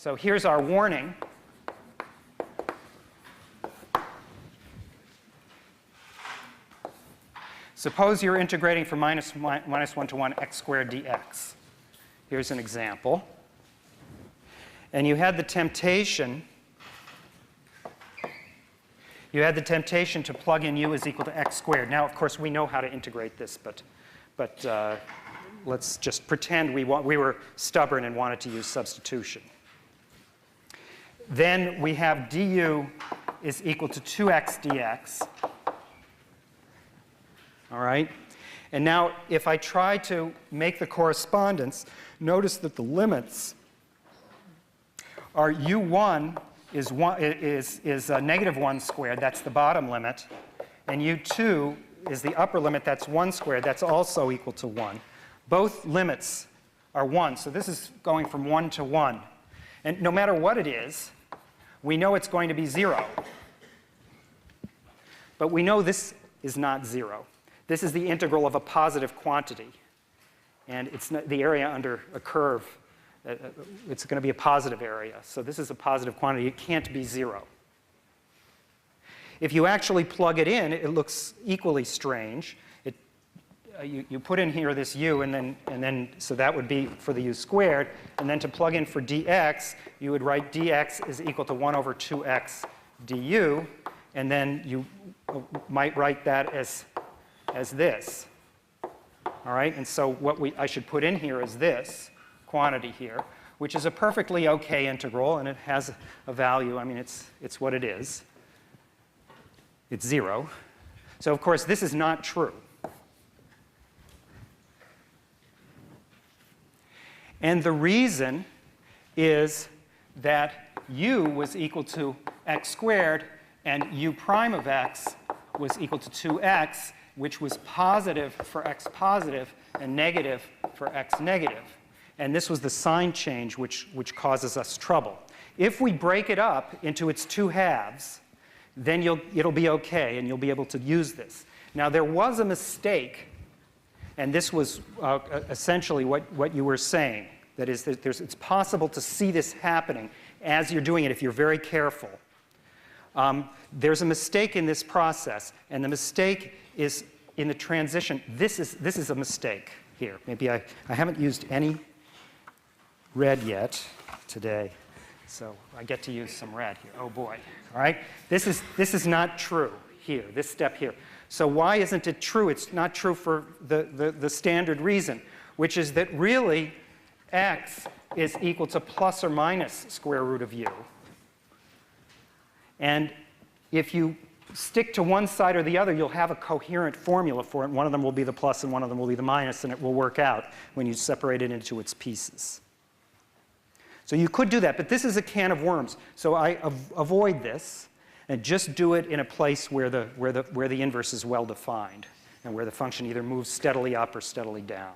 So here's our warning. Suppose you're integrating from minus 1 to 1 x squared dx. Here's an example. And you had the temptation to plug in u is equal to x squared. Now, of course, we know how to integrate this, but let's just pretend we were stubborn and wanted to use substitution. Then we have du is equal to 2x dx. All right? And now, if I try to make the correspondence, notice that the limits are u1 is negative 1 squared. That's the bottom limit. And u2 is the upper limit. That's 1 squared. That's also equal to 1. Both limits are 1. So this is going from 1 to 1. And no matter what it is, we know it's going to be 0. But we know this is not 0. This is the integral of a positive quantity. And it's not the area under a curve. It's going to be a positive area. So this is a positive quantity. It can't be 0. If you actually plug it in, it looks equally strange. You put in here this u, and then so that would be for the u squared. And then to plug in for dx, you would write dx is equal to 1 over 2x du. And then you might write that as this. All right? And so what I should put in here is this quantity here, which is a perfectly okay integral, and it has a value. I mean, it's what it is. It's 0. So, of course, this is not true. And the reason is that u was equal to x squared, and u prime of x was equal to 2x, which was positive for x positive and negative for x negative. And this was the sign change which causes us trouble. If we break it up into its 2 halves, then it'll be okay, and you'll be able to use this. Now, there was a mistake, and this was essentially what you were saying. That is, it's possible to see this happening as you're doing it if you're very careful. There's a mistake in this process, and the mistake is in the transition. This is a mistake here. Maybe I haven't used any red yet today, so I get to use some red here. Oh boy! All right, this is not true here. This step here. So why isn't it true? It's not true for the standard reason, which is that really x is equal to plus or minus square root of u. And if you stick to one side or the other, you'll have a coherent formula for it. One of them will be the plus and one of them will be the minus, and it will work out when you separate it into its pieces. So you could do that, but this is a can of worms. So I avoid this and just do it in a place where the inverse is well defined and where the function either moves steadily up or steadily down.